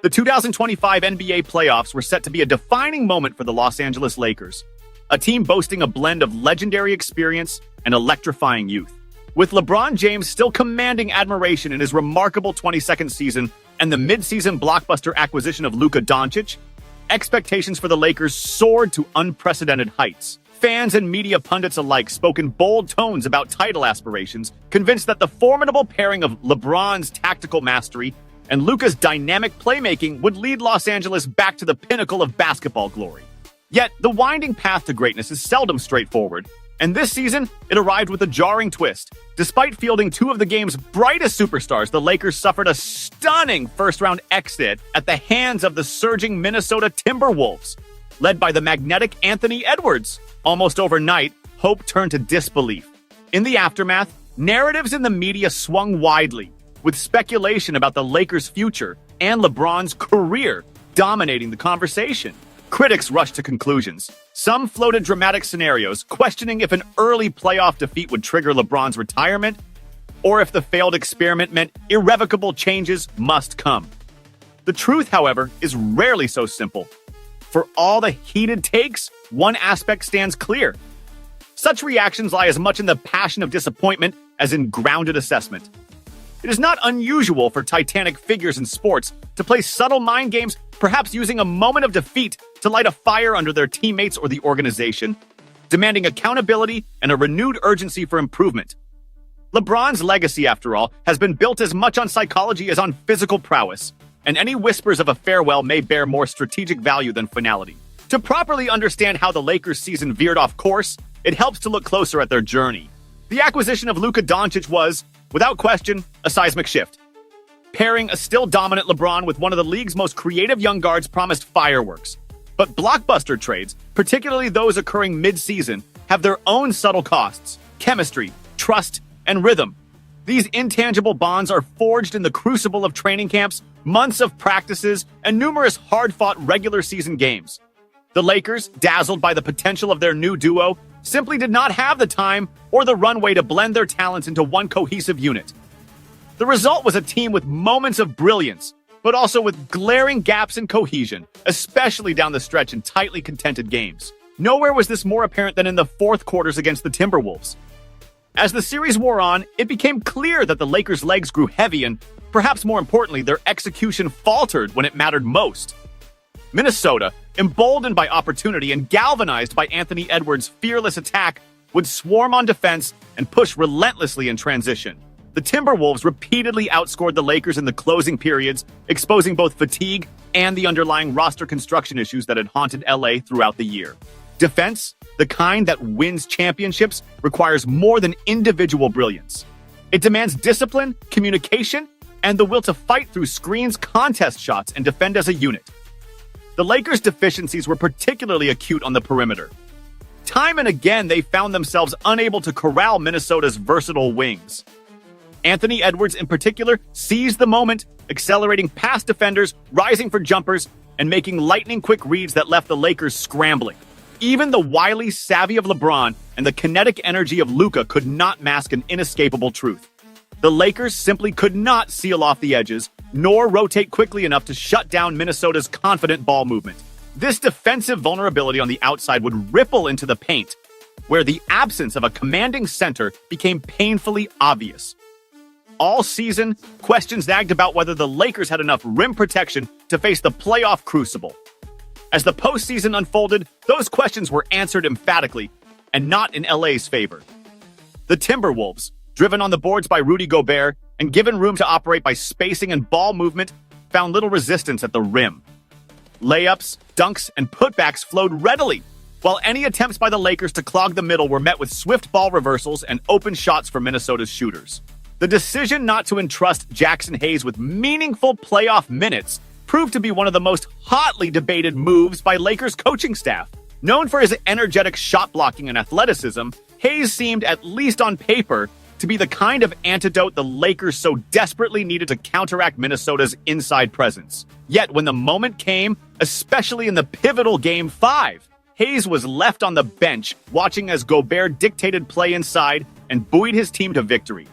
The 2025 NBA playoffs were set to be a defining moment for the Los Angeles Lakers, a team boasting a blend of legendary experience and electrifying youth. With LeBron James still commanding admiration in his remarkable 22nd season and the mid-season blockbuster acquisition of Luka Dončić, expectations for the Lakers soared to unprecedented heights. Fans and media pundits alike spoke in bold tones about title aspirations, convinced that the formidable pairing of LeBron's tactical mastery and Luka's dynamic playmaking would lead Los Angeles back to the pinnacle of basketball glory. Yet, the winding path to greatness is seldom straightforward, and this season, it arrived with a jarring twist. Despite fielding two of the game's brightest superstars, the Lakers suffered a stunning first-round exit at the hands of the surging Minnesota Timberwolves, led by the magnetic Anthony Edwards. Almost overnight, hope turned to disbelief. In the aftermath, narratives in the media swung widely, with speculation about the Lakers' future and LeBron's career dominating the conversation. Critics rushed to conclusions. Some floated dramatic scenarios, questioning if an early playoff defeat would trigger LeBron's retirement, or if the failed experiment meant irrevocable changes must come. The truth, however, is rarely so simple. For all the heated takes, one aspect stands clear. Such reactions lie as much in the passion of disappointment as in grounded assessment. It is not unusual for titanic figures in sports to play subtle mind games, perhaps using a moment of defeat to light a fire under their teammates or the organization, demanding accountability and a renewed urgency for improvement. LeBron's legacy, after all, has been built as much on psychology as on physical prowess, and any whispers of a farewell may bear more strategic value than finality. To properly understand how the Lakers' season veered off course, it helps to look closer at their journey. The acquisition of Luka Dončić was, without question, a seismic shift. Pairing a still dominant LeBron with one of the league's most creative young guards promised fireworks. But blockbuster trades, particularly those occurring mid-season, have their own subtle costs: chemistry, trust, and rhythm. These intangible bonds are forged in the crucible of training camps, months of practices, and numerous hard-fought regular season games. The Lakers, dazzled by the potential of their new duo, simply did not have the time or the runway to blend their talents into one cohesive unit. The result was a team with moments of brilliance, but also with glaring gaps in cohesion, especially down the stretch in tightly contested games. Nowhere was this more apparent than in the fourth quarters against the Timberwolves. As the series wore on, it became clear that the Lakers' legs grew heavy and, perhaps more importantly, their execution faltered when it mattered most. Minnesota, emboldened by opportunity and galvanized by Anthony Edwards' fearless attack, would swarm on defense and push relentlessly in transition. The Timberwolves repeatedly outscored the Lakers in the closing periods, exposing both fatigue and the underlying roster construction issues that had haunted LA throughout the year. Defense, the kind that wins championships, requires more than individual brilliance. It demands discipline, communication, and the will to fight through screens, contest shots, and defend as a unit. The Lakers' deficiencies were particularly acute on the perimeter. Time and again, they found themselves unable to corral Minnesota's versatile wings. Anthony Edwards, in particular, seized the moment, accelerating past defenders, rising for jumpers, and making lightning-quick reads that left the Lakers scrambling. Even the wily savvy of LeBron and the kinetic energy of Luka could not mask an inescapable truth. The Lakers simply could not seal off the edges, nor rotate quickly enough to shut down Minnesota's confident ball movement. This defensive vulnerability on the outside would ripple into the paint, where the absence of a commanding center became painfully obvious. All season, questions nagged about whether the Lakers had enough rim protection to face the playoff crucible. As the postseason unfolded, those questions were answered emphatically, and not in LA's favor. The Timberwolves, driven on the boards by Rudy Gobert and given room to operate by spacing and ball movement, found little resistance at the rim. Layups, dunks, and putbacks flowed readily, while any attempts by the Lakers to clog the middle were met with swift ball reversals and open shots for Minnesota's shooters. The decision not to entrust Jackson Hayes with meaningful playoff minutes proved to be one of the most hotly debated moves by Lakers coaching staff. Known for his energetic shot blocking and athleticism, Hayes seemed, at least on paper, to be the kind of antidote the Lakers so desperately needed to counteract Minnesota's inside presence. Yet when the moment came, especially in the pivotal Game 5, Hayes was left on the bench, watching as Gobert dictated play inside and buoyed his team to victory.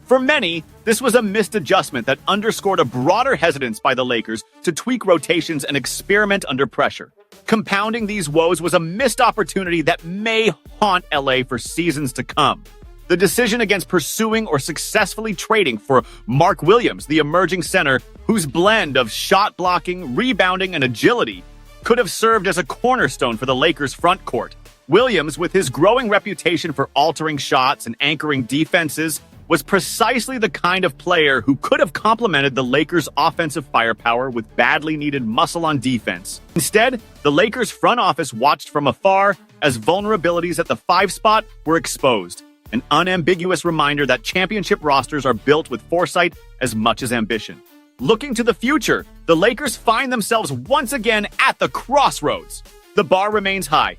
For many, this was a missed adjustment that underscored a broader hesitance by the Lakers to tweak rotations and experiment under pressure. Compounding these woes was a missed opportunity that may haunt LA for seasons to come. The decision against pursuing or successfully trading for Mark Williams, the emerging center, whose blend of shot blocking, rebounding, and agility could have served as a cornerstone for the Lakers' front court. Williams, with his growing reputation for altering shots and anchoring defenses, was precisely the kind of player who could have complemented the Lakers' offensive firepower with badly needed muscle on defense. Instead, the Lakers' front office watched from afar as vulnerabilities at the 5 spot were exposed. An unambiguous reminder that championship rosters are built with foresight as much as ambition. Looking to the future, the Lakers find themselves once again at the crossroads. The bar remains high.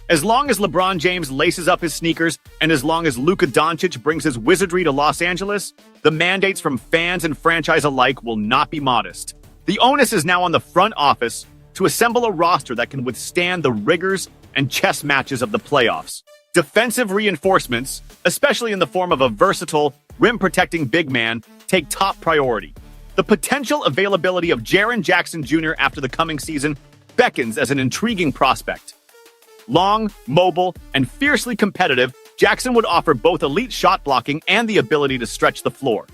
As long as LeBron James laces up his sneakers and as long as Luka Dončić brings his wizardry to Los Angeles, the mandates from fans and franchise alike will not be modest. The onus is now on the front office to assemble a roster that can withstand the rigors and chess matches of the playoffs. Defensive reinforcements, especially in the form of a versatile, rim-protecting big man, take top priority. The potential availability of Jaren Jackson Jr. after the coming season beckons as an intriguing prospect. Long, mobile, and fiercely competitive, Jackson would offer both elite shot blocking and the ability to stretch the floor.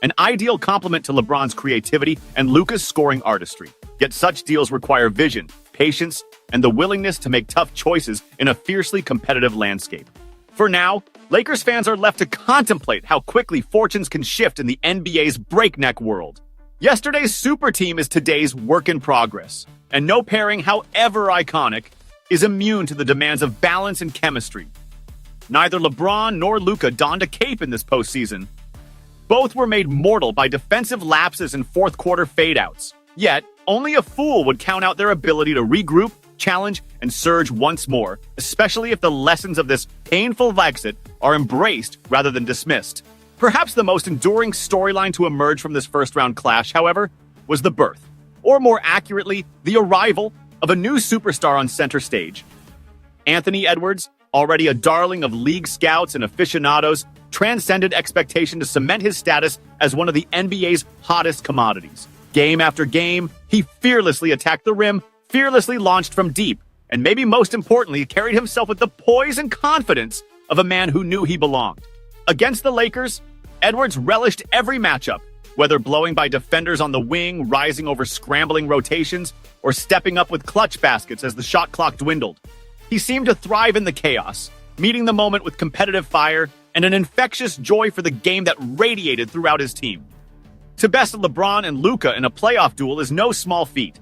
An ideal complement to LeBron's creativity and Luka's scoring artistry. Yet such deals require vision, patience, and the willingness to make tough choices in a fiercely competitive landscape. For now, Lakers fans are left to contemplate how quickly fortunes can shift in the NBA's breakneck world. Yesterday's super team is today's work in progress, and no pairing, however iconic, is immune to the demands of balance and chemistry. Neither LeBron nor Luka donned a cape in this postseason. Both were made mortal by defensive lapses and fourth-quarter fade-outs. Yet, only a fool would count out their ability to regroup, challenge, and surge once more, especially if the lessons of this painful exit are embraced rather than dismissed. Perhaps the most enduring storyline to emerge from this first-round clash, however, was the birth, or more accurately, the arrival of a new superstar on center stage. Anthony Edwards, already a darling of league scouts and aficionados, transcended expectation to cement his status as one of the NBA's hottest commodities. Game after game, he fearlessly attacked the rim, fearlessly launched from deep, and maybe most importantly, carried himself with the poise and confidence of a man who knew he belonged. Against the Lakers, Edwards relished every matchup, whether blowing by defenders on the wing, rising over scrambling rotations, or stepping up with clutch baskets as the shot clock dwindled. He seemed to thrive in the chaos, meeting the moment with competitive fire and an infectious joy for the game that radiated throughout his team. To best LeBron and Luka in a playoff duel is no small feat.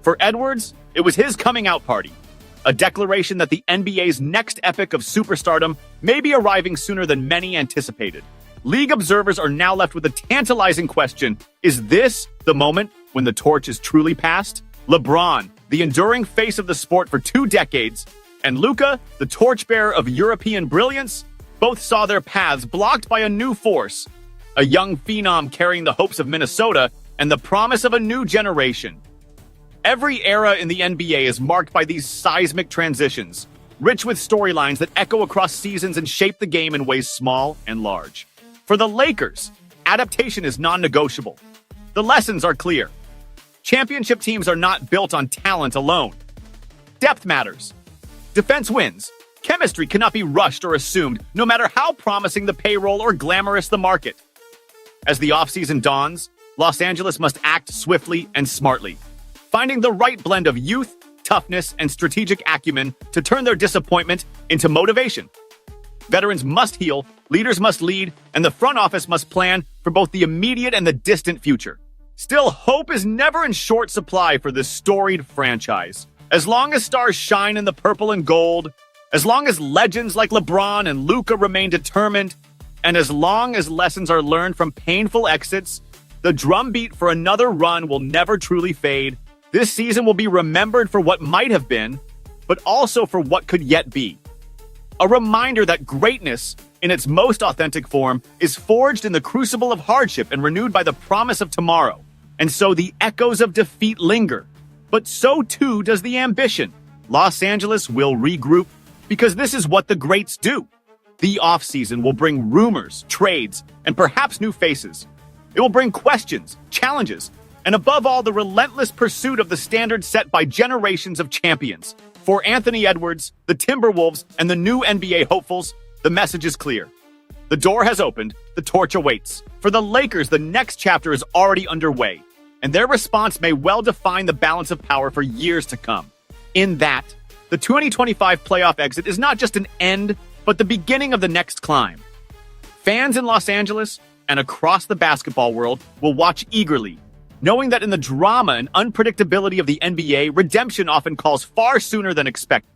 For Edwards, it was his coming out party, a declaration that the NBA's next epic of superstardom may be arriving sooner than many anticipated. League observers are now left with a tantalizing question: is this the moment when the torch is truly passed? LeBron, the enduring face of the sport for 2 decades, and Luka, the torchbearer of European brilliance, both saw their paths blocked by a new force, a young phenom carrying the hopes of Minnesota and the promise of a new generation. Every era in the NBA is marked by these seismic transitions, rich with storylines that echo across seasons and shape the game in ways small and large. For the Lakers, adaptation is non-negotiable. The lessons are clear. Championship teams are not built on talent alone. Depth matters. Defense wins. Chemistry cannot be rushed or assumed, no matter how promising the payroll or glamorous the market. As the offseason dawns, Los Angeles must act swiftly and smartly, finding the right blend of youth, toughness, and strategic acumen to turn their disappointment into motivation. Veterans must heal, leaders must lead, and the front office must plan for both the immediate and the distant future. Still, hope is never in short supply for this storied franchise. As long as stars shine in the purple and gold, as long as legends like LeBron and Luka remain determined, and as long as lessons are learned from painful exits, the drumbeat for another run will never truly fade. This season will be remembered for what might have been, but also for what could yet be. A reminder that greatness, in its most authentic form, is forged in the crucible of hardship and renewed by the promise of tomorrow. And so the echoes of defeat linger, but so too does the ambition. Los Angeles will regroup, because this is what the greats do. The offseason will bring rumors, trades, and perhaps new faces. It will bring questions, challenges, and above all, the relentless pursuit of the standards set by generations of champions. For Anthony Edwards, the Timberwolves, and the new NBA hopefuls, the message is clear. The door has opened, the torch awaits. For the Lakers, the next chapter is already underway, and their response may well define the balance of power for years to come. In that, the 2025 playoff exit is not just an end, but the beginning of the next climb. Fans in Los Angeles and across the basketball world will watch eagerly, knowing that in the drama and unpredictability of the NBA, redemption often calls far sooner than expected.